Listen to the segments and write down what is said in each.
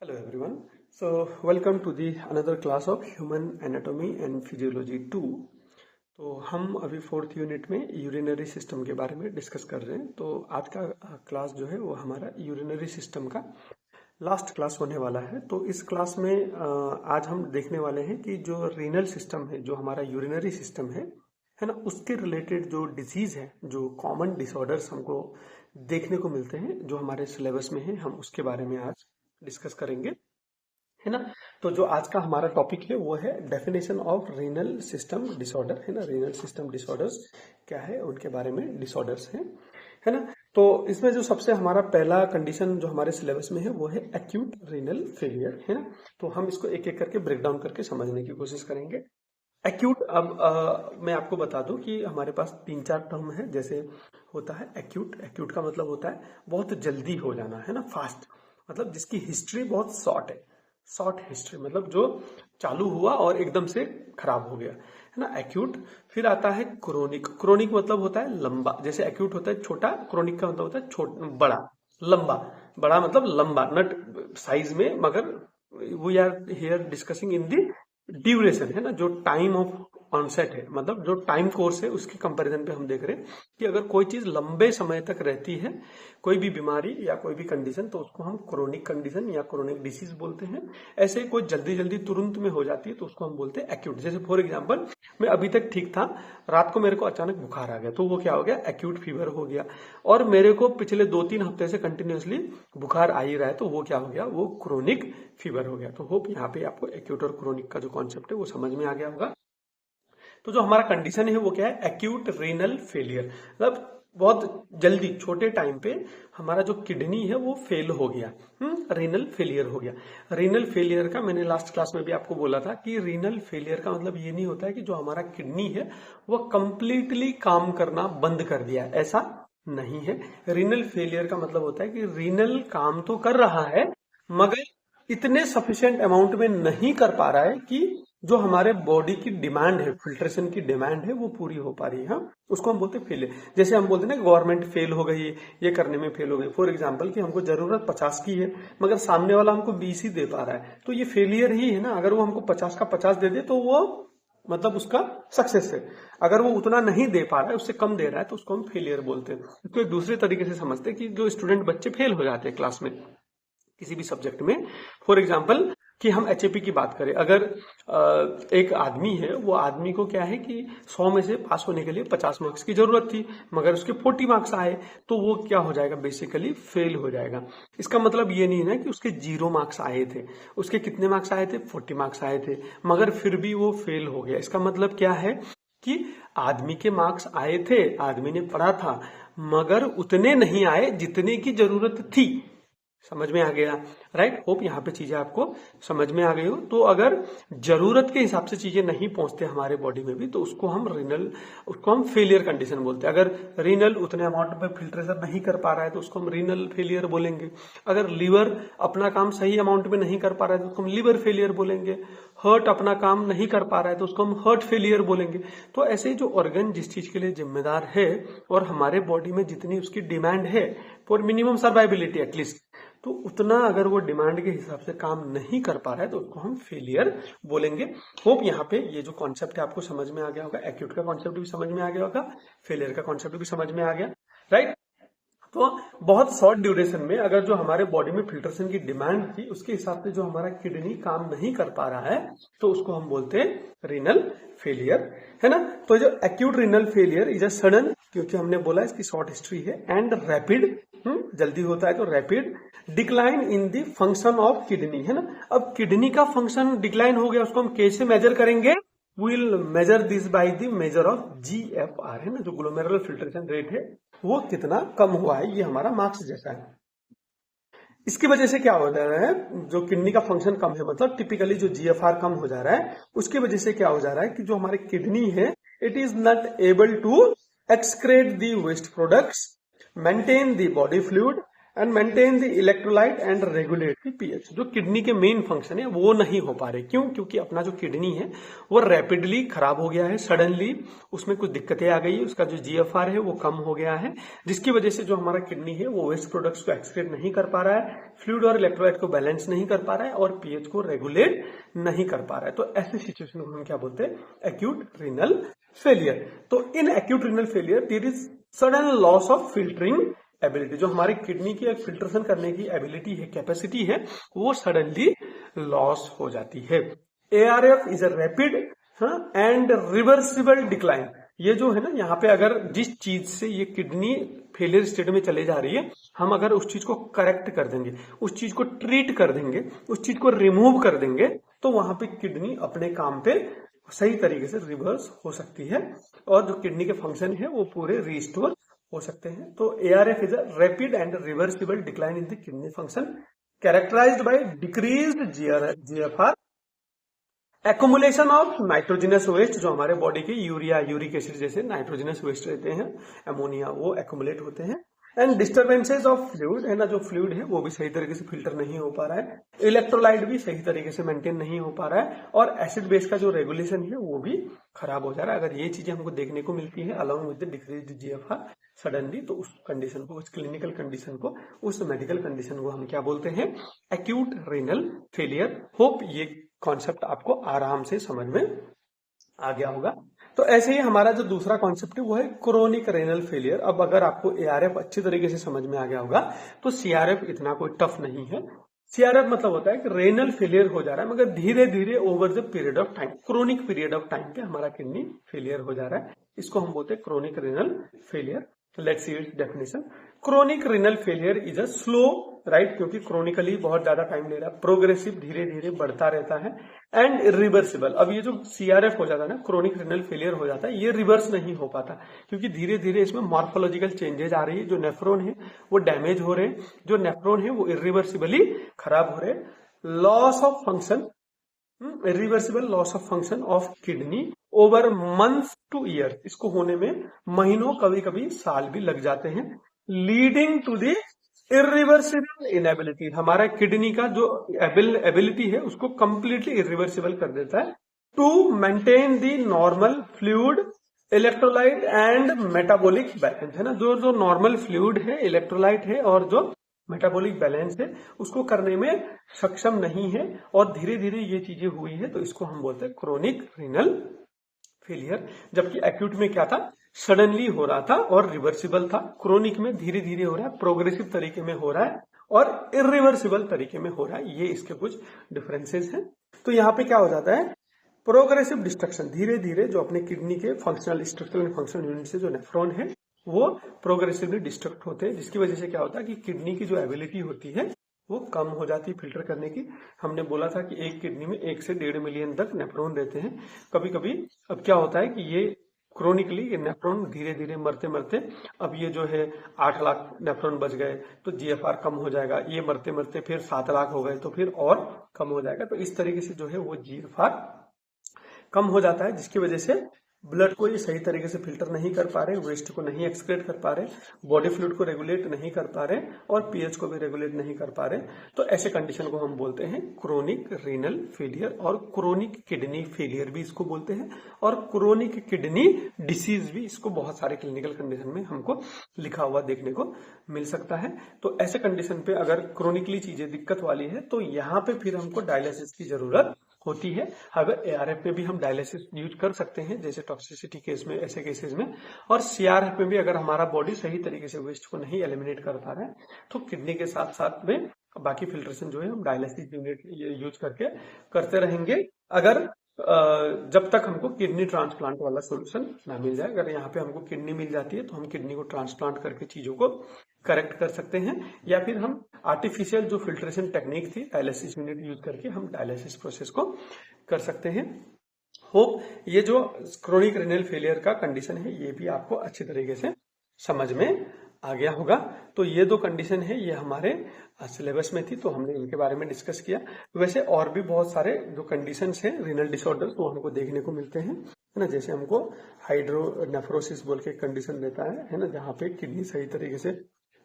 Hello everyone. So welcome to the another class of Human Anatomy and Physiology 2. तो हम अभी fourth unit में urinary system के बारे में डिस्कस कर रहे हैं। तो आज का क्लास जो है वो हमारा यूरिनरी सिस्टम का लास्ट क्लास होने वाला है। तो इस क्लास में आज हम देखने वाले हैं कि जो रीनल सिस्टम है, जो हमारा यूरिनरी सिस्टम है ना, उसके रिलेटेड जो डिजीज है, जो कॉमन डिसऑर्डर्स हमको देखने को मिलते हैं, जो हमारे सिलेबस में है, हम उसके बारे में आज डिस्कस करेंगे, है ना। तो जो आज का हमारा टॉपिक है वो है definition of renal system disorder, है ना। रीनल सिस्टम डिसऑर्डर्स क्या है, उनके बारे में डिसऑर्डर्स हैं, है ना। तो इसमें जो सबसे हमारा पहला कंडीशन जो हमारे सिलेबस में है वो है एक्यूट रीनल फेलियर, है ना। तो हम इसको एक एक करके ब्रेक डाउन करके समझने की कोशिश करेंगे। एक्यूट, अब मैं आपको बता दूं कि हमारे पास 3-4 टर्म है। जैसे होता है एक्यूट, एक्यूट का मतलब होता है बहुत जल्दी हो जाना, है ना, फास्ट, मतलब जिसकी हिस्ट्री बहुत शॉर्ट है। शॉर्ट हिस्ट्री मतलब जो चालू हुआ और एकदम से खराब हो गया, है ना, एक्यूट। फिर आता है क्रोनिक। क्रोनिक मतलब होता है लंबा। जैसे एक्यूट होता है छोटा, क्रोनिक का मतलब होता है छोटा, बड़ा, लंबा। बड़ा मतलब लंबा, नट साइज में, मगर we are here discussing in the duration, है ना, जो टाइम ऑफ ऑनसेट है, मतलब जो टाइम कोर्स है, उसके कंपैरिजन पे हम देख रहे हैं कि अगर कोई चीज लंबे समय तक रहती है, कोई भी बीमारी या कोई भी कंडीशन, तो उसको हम क्रोनिक कंडीशन या क्रोनिक डिसीज बोलते हैं। ऐसे कोई जल्दी जल्दी तुरंत में हो जाती है तो उसको हम बोलते हैं एक्यूट। जैसे फॉर एग्जांपल, मैं अभी तक ठीक था, रात को मेरे को अचानक बुखार आ गया, तो वो क्या हो गया, एक्यूट फीवर हो गया। और मेरे को पिछले 2-3 हफ्ते से कंटिन्यूअसली बुखार आ ही रहा है, तो वो क्या हो गया, वो क्रोनिक फीवर हो गया। तो होप यहाँ पे आपको एक्यूट और क्रोनिक का जो कॉन्सेप्ट है वो समझ में आ गया होगा। तो जो हमारा कंडीशन है वो क्या है, एक्यूट रीनल फेलियर, मतलब बहुत जल्दी छोटे टाइम पे हमारा जो किडनी है वो फेल हो गया, रीनल फेलियर हो गया। रीनल फेलियर का मैंने लास्ट क्लास में भी आपको बोला था कि रीनल फेलियर का मतलब ये नहीं होता है कि जो हमारा किडनी है वो कंप्लीटली काम करना बंद कर दिया, ऐसा नहीं है। रीनल फेलियर का मतलब होता है कि रीनल काम तो कर रहा है मगर इतने सफिशिएंट अमाउंट में नहीं कर पा रहा है कि जो हमारे बॉडी की डिमांड है, फिल्ट्रेशन की डिमांड है, वो पूरी हो पा रही है। उसको हम बोलते हैं फेलियर। जैसे हम बोलते हैं ना, गवर्नमेंट फेल हो गई, ये करने में फेल हो गई। फॉर एग्जांपल कि हमको जरूरत 50 की है मगर सामने वाला हमको 20 ही दे पा रहा है, तो ये फेलियर ही है ना। अगर वो हमको 50 का 50 दे दे तो वो मतलब उसका सक्सेस है। अगर वो उतना नहीं दे पा रहा है, उससे कम दे रहा है, तो उसको हम फेलियर बोलते हैं। तो एक दूसरे तरीके से समझते हैं कि जो स्टूडेंट बच्चे फेल हो जाते हैं क्लास में किसी भी सब्जेक्ट में, फॉर एग्जाम्पल कि हम एचएपी की बात करें, अगर एक आदमी है, वो आदमी को क्या है कि 100 में से पास होने के लिए 50 मार्क्स की जरूरत थी मगर उसके 40 मार्क्स आए, तो वो क्या हो जाएगा, बेसिकली फेल हो जाएगा। इसका मतलब ये नहीं है कि उसके 0 मार्क्स आए थे, उसके कितने मार्क्स आए थे, 40 मार्क्स आए थे, मगर फिर भी वो फेल हो गया। इसका मतलब क्या है कि आदमी के मार्क्स आए थे, आदमी ने पढ़ा था, मगर उतने नहीं आए जितने की जरूरत थी। समझ में आ गया, राइट। होप यहाँ पे चीजें आपको समझ में आ गई हो। तो अगर जरूरत के हिसाब से चीजें नहीं पहुंचते हमारे बॉडी में भी, तो उसको हम फेलियर कंडीशन बोलते हैं। अगर रीनल उतने अमाउंट में फिल्ट्रेशन नहीं कर पा रहा है तो उसको हम रीनल फेलियर बोलेंगे। अगर लीवर अपना काम सही अमाउंट में नहीं कर पा रहा है तो उसको हम लीवर फेलियर बोलेंगे। हार्ट अपना काम नहीं कर पा रहा है तो उसको हम हार्ट फेलियर बोलेंगे। तो ऐसे जो ऑर्गन जिस चीज के लिए जिम्मेदार है और हमारे बॉडी में जितनी उसकी डिमांड है फॉर मिनिमम सर्वाइबिलिटी एटलीस्ट, तो उतना अगर वो डिमांड के हिसाब से काम नहीं कर पा रहा है तो उसको हम फेलियर बोलेंगे। होप यहाँ पे ये जो कॉन्सेप्ट है आपको समझ में आ गया होगा। एक्यूट का कॉन्सेप्ट भी समझ में आ गया होगा, फेलियर का कॉन्सेप्ट भी समझ में आ गया, राइट। तो बहुत शॉर्ट ड्यूरेशन में अगर जो हमारे बॉडी में फिल्ट्रेशन की डिमांड थी उसके हिसाब से जो हमारा किडनी काम नहीं कर पा रहा है, तो उसको हम बोलते हैं रीनल फेलियर, है ना। तो जो acute renal failure is a sudden, क्योंकि हमने बोला इसकी शॉर्ट हिस्ट्री है, एंड रैपिड, जल्दी होता है तो rapid decline in the function of kidney, है ना। अब किडनी का फंक्शन डिक्लाइन हो गया, उसको हम कैसे मेजर करेंगे, will measure this by the measure of GFR, है ना, जो ग्लोमेरुलर फिल्ट्रेशन रेट है वो कितना कम हुआ है, ये हमारा मार्क्स जैसा है। इसकी वजह से क्या हो जा रहा है, जो किडनी का फंक्शन कम है, मतलब टिपिकली जो GFR कम हो जा रहा है, उसकी वजह से क्या हो जा रहा है कि जो हमारे किडनी है, it is not able to excrete the waste products, maintain the body fluid and maintain the electrolyte and regulate the pH. जो किडनी के मेन फंक्शन है वो नहीं हो पा रहे। क्यों? क्योंकि अपना जो किडनी है वो रैपिडली खराब हो गया है, सडनली उसमें कुछ दिक्कतें आ गई, उसका जो जीएफआर है वो कम हो गया है, जिसकी वजह से जो हमारा किडनी है वो वेस्ट प्रोडक्ट्स को एक्सक्रीट नहीं कर पा रहा है, फ्लूइड और इलेक्ट्रोलाइट को बैलेंस नहीं कर पा रहा है और पीएच को रेगुलेट नहीं कर पा रहा है। तो ऐसी सिचुएशन को हम क्या बोलते हैं? Acute renal failure. तो in acute renal failure there is sudden loss of filtering ability. जो हमारे किडनी की फिल्ट्रेशन करने की एबिलिटी है, कैपेसिटी है, वो सडनली लॉस हो जाती है। ARF is a rapid and reversible decline. ये जो है ना, यहाँ पे अगर जिस चीज से ये किडनी फेलियर स्टेट में चले जा रही है, हम अगर उस चीज को करेक्ट कर देंगे, उस चीज को ट्रीट कर देंगे, उस चीज को रिमूव कर देंगे, तो वहां पे किडनी अपने काम पे सही तरीके से रिवर्स हो सकती है और जो किडनी के फंक्शन है वो पूरे रिस्टोर हो सकते हैं। तो ARF is a rapid and reversible decline in the kidney function characterized by decreased GFR, accumulation of nitrogenous waste. जो हमारे बॉडी के यूरिया, यूरिक एसिड जैसे नाइट्रोजिनस वेस्ट रहते हैं, अमोनिया, वो एक्युमुलेट होते हैं। एंड डिस्टर्बेंसेज ऑफ फ्लूइड है ना, जो फ्लूइड है वो भी सही तरीके से फिल्टर नहीं हो पा रहा है, इलेक्ट्रोलाइट भी सही तरीके से मेंटेन नहीं हो पा रहा है और एसिड बेस का जो रेगुलेशन है वो भी खराब हो जा रहा है। अगर ये चीजें हमको देखने को मिलती है along with the decreased GFR suddenly, तो उस कंडीशन को, उस क्लिनिकल कंडीशन को, उस मेडिकल कंडीशन को हम क्या बोलते हैं? Acute renal failure. होप ये कॉन्सेप्ट आपको आराम से समझ में आ गया होगा। तो ऐसे ही हमारा जो दूसरा कॉन्सेप्ट है वो है क्रोनिक रेनल फेलियर। अब अगर आपको ARF अच्छी तरीके से समझ में आ गया होगा तो CRF इतना कोई टफ नहीं है। CRF मतलब होता है कि रेनल फेलियर हो जा रहा है मगर धीरे धीरे over the period of time, chronic period of time पे हमारा किडनी फेलियर हो जा रहा है, इसको हम बोलते हैं chronic renal failure. Let's see it's definition. Chronic renal failure is a slow, right, क्योंकि क्रोनिकली बहुत ज्यादा टाइम ले रहा है, प्रोग्रेसिव, धीरे धीरे बढ़ता रहता है, एंड इरिवर्सिबल। अब ये जो CRF हो जाता है ना, क्रोनिक रेनल फेलियर हो जाता है, ये रिवर्स नहीं हो पाता क्योंकि धीरे धीरे इसमें मॉर्फोलॉजिकल चेंजेस आ रही है, जो नेफ्रॉन है वो डैमेज हो रहे हैं, जो नेफ्रॉन है वो इरिवर्सिबली खराब हो रहे हैं। Loss of function, irreversible loss of function of kidney over month two year, इसको होने में महीनों, कभी कभी साल भी लग जाते हैं, leading to the irreversible inability. हमारा किडनी का जो एबिलिटी है उसको कंप्लीटली इरिवर्सिबल कर देता है to maintain the normal fluid, electrolyte and metabolic balance, है ना। जो नॉर्मल फ्लूइड है, इलेक्ट्रोलाइट है और जो मेटाबॉलिक बैलेंस है उसको करने में सक्षम नहीं है और धीरे धीरे ये चीजें हुई है, तो इसको हम बोलते हैं क्रोनिक रीनल फेलियर। जबकि एक्यूट में क्या था? सडनली हो रहा था और रिवर्सिबल था। क्रोनिक में धीरे धीरे हो रहा है, प्रोग्रेसिव तरीके में हो रहा है और इरिवर्सिबल तरीके में हो रहा है। ये इसके कुछ डिफरेंसेस हैं। तो यहाँ पे क्या हो जाता है? प्रोग्रेसिव डिस्ट्रक्शन, धीरे धीरे जो अपने किडनी के functional structural and functional unit से जो नेफ्रॉन है वो प्रोग्रेसिवली डिस्ट्रक्ट होते हैं, जिसकी वजह से क्या होता है कि किडनी की जो एबिलिटी होती है वो कम हो जाती है फिल्टर करने की। हमने बोला था कि एक किडनी में 1 से 1.5 मिलियन तक नेफ्रॉन रहते हैं कभी कभी। अब क्या होता है कि ये क्रोनिकली ये नेफ्रॉन धीरे धीरे मरते मरते, अब ये जो है 8 लाख नेफ्रॉन बच गए तो GFR कम हो जाएगा, ये मरते मरते फिर 7 लाख हो गए तो फिर और कम हो जाएगा। तो इस तरीके से जो है वो GFR कम हो जाता है, जिसकी वजह से ब्लड को ये सही तरीके से फिल्टर नहीं कर पा रहे, वेस्ट को नहीं एक्सक्रीट कर पा रहे, बॉडी फ्लूइड को रेगुलेट नहीं कर पा रहे और पीएच को भी रेगुलेट नहीं कर पा रहे। तो ऐसे कंडीशन को हम बोलते हैं क्रोनिक रीनल फेलियर और क्रोनिक किडनी फेलियर भी इसको बोलते हैं और क्रोनिक किडनी डिसीज भी, इसको बहुत सारे क्लिनिकल कंडीशन में हमको लिखा हुआ देखने को मिल सकता है। तो ऐसे कंडीशन पे अगर क्रोनिकली चीजें दिक्कत वाली है तो यहाँ पे फिर हमको डायलिसिस की जरूरत होती है। अगर ARF में भी हम डायलिसिस यूज कर सकते हैं जैसे टॉक्सिसिटी केस में, ऐसे केसेस में, और CRF में भी अगर हमारा बॉडी सही तरीके से वेस्ट को नहीं एलिमिनेट कर पा रहा है तो किडनी के साथ साथ में बाकी फिल्ट्रेशन जो है हम डायलिसिस यूनिट यूज करके करते रहेंगे, अगर जब तक हमको किडनी ट्रांसप्लांट वाला सोल्यूशन ना मिल जाए। अगर यहाँ पे हमको किडनी मिल जाती है तो हम किडनी को ट्रांसप्लांट करके चीजों को करेक्ट कर सकते हैं, या फिर हम आर्टिफिशियल जो फिल्ट्रेशन टेक्निक थी डायलिसिस यूनिट यूज करके हम डायलिसिस प्रोसेस को कर सकते हैं। होप ये जो क्रोनिक रेनल फेलियर का कंडीशन है ये भी आपको अच्छे तरीके से समझ में आ गया होगा। तो ये दो कंडीशन है, ये हमारे सिलेबस में थी तो हमने इनके बारे में डिस्कस किया। वैसे और भी बहुत सारे जो कंडीशंस हैं रीनल डिसऑर्डर्स वो हमको देखने को मिलते हैं, है ना। जैसे हमको हाइड्रोनेफ्रोसिस बोल के कंडीशन रहता है ना, जहाँ पे किडनी सही तरीके से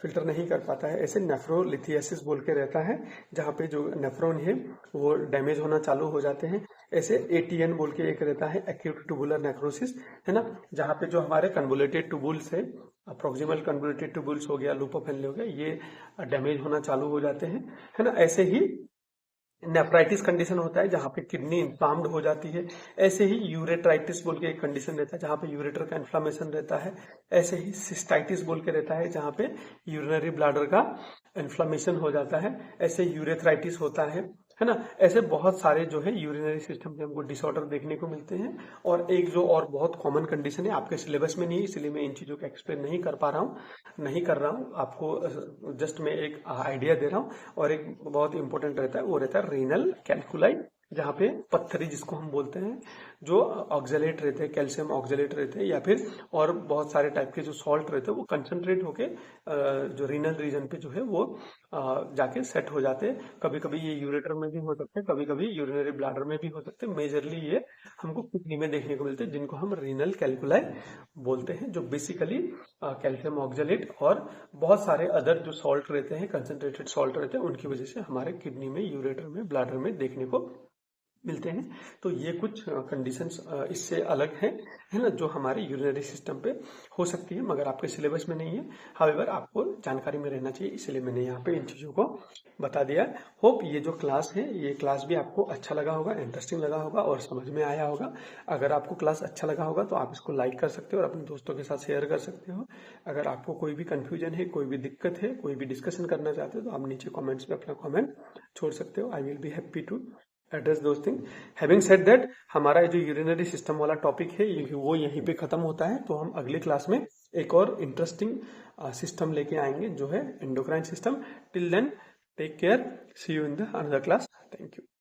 फिल्टर नहीं कर पाता है। ऐसे नेफ्रोलिथियासिस बोल के रहता है, जहाँ पे जो नेफ्रॉन है वो डैमेज होना चालू हो जाते हैं। ऐसे एटीएन बोल के एक रहता है, एक्यूट ट्यूबुलर नेक्रोसिस, है ना, जहाँ पे जो हमारे कन्वोलेटेड ट्यूबुल्स है, प्रॉक्सिमल कन्वोलेटेड ट्यूबुल्स हो गया, लूप ऑफ हेनले हो गया, ये डैमेज होना चालू हो जाते हैं, है ना। ऐसे ही नेफ्राइटिस कंडीशन होता है जहाँ पे किडनी इन्फ्लाम्ड हो जाती है। ऐसे ही यूरेट्राइटिस बोल के एक कंडीशन रहता है जहाँ पे यूरेटर का इन्फ्लामेशन रहता है। ऐसे ही सिस्टाइटिस बोल के रहता है जहाँ पे यूरिनरी ब्लैडर का इन्फ्लामेशन हो जाता है। ऐसे यूरेथ्राइटिस होता है ना। ऐसे बहुत सारे जो है यूरिनरी सिस्टम के हमको डिसऑर्डर देखने को मिलते हैं। और एक जो और बहुत कॉमन कंडीशन है, आपके सिलेबस में नहीं है इसलिए मैं इन चीज़ों को एक्सप्लेन नहीं कर रहा हूँ आपको, जस्ट मैं एक आइडिया दे रहा हूँ। और एक बहुत इंपॉर्टेंट रहता है, वो रहता है रीनल कैल्कुलाई, जहाँ पे पत्थरी जिसको हम बोलते हैं, जो ऑक्जेलेट रहते हैं, कैल्शियम ऑक्जेलेट रहते हैं, या फिर और बहुत सारे टाइप के जो सॉल्ट रहते हैं, वो कंसंट्रेट होके जो रीनल रीजन पे जो है वो जाके सेट हो जाते हैं। कभी कभी ये यूरेटर में भी हो सकते हैं, कभी कभी यूरिनरी ब्लैडर में भी हो सकते हैं। मेजरली ये हमको किडनी में देखने को मिलते हैं, जिनको हम रीनल कैल्कुलाई बोलते हैं, जो बेसिकली कैल्शियम ऑक्जेलेट और बहुत सारे अदर जो सॉल्ट रहते हैं, कंसंट्रेटेड सॉल्ट रहते हैं, उनकी वजह से हमारे किडनी में, यूरेटर में, ब्लैडर में देखने को मिलते हैं। तो ये कुछ कंडीशंस इससे अलग है ना, जो हमारे यूरिनरी सिस्टम पे हो सकती है, मगर आपके सिलेबस में नहीं है। हाउएवर आपको जानकारी में रहना चाहिए, इसलिए मैंने यहाँ पे इन चीज़ों को बता दिया। होप ये जो क्लास है, ये क्लास भी आपको अच्छा लगा होगा, इंटरेस्टिंग लगा होगा और समझ में आया होगा। अगर आपको क्लास अच्छा लगा होगा तो आप इसको लाइक कर सकते हो और अपने दोस्तों के साथ शेयर कर सकते हो। अगर आपको कोई भी कंफ्यूजन है, कोई भी दिक्कत है, कोई भी डिस्कशन करना चाहते हो, तो आप नीचे कॉमेंट्स में अपना कॉमेंट छोड़ सकते हो। I will be happy to address those thing. Having said that, हमारा जो यूरिनरी सिस्टम वाला टॉपिक है वो यहीं पे खत्म होता है। तो हम अगली क्लास में एक और इंटरेस्टिंग सिस्टम लेके आएंगे, जो है endocrine system. Till then take care, see you in the another class. Thank you.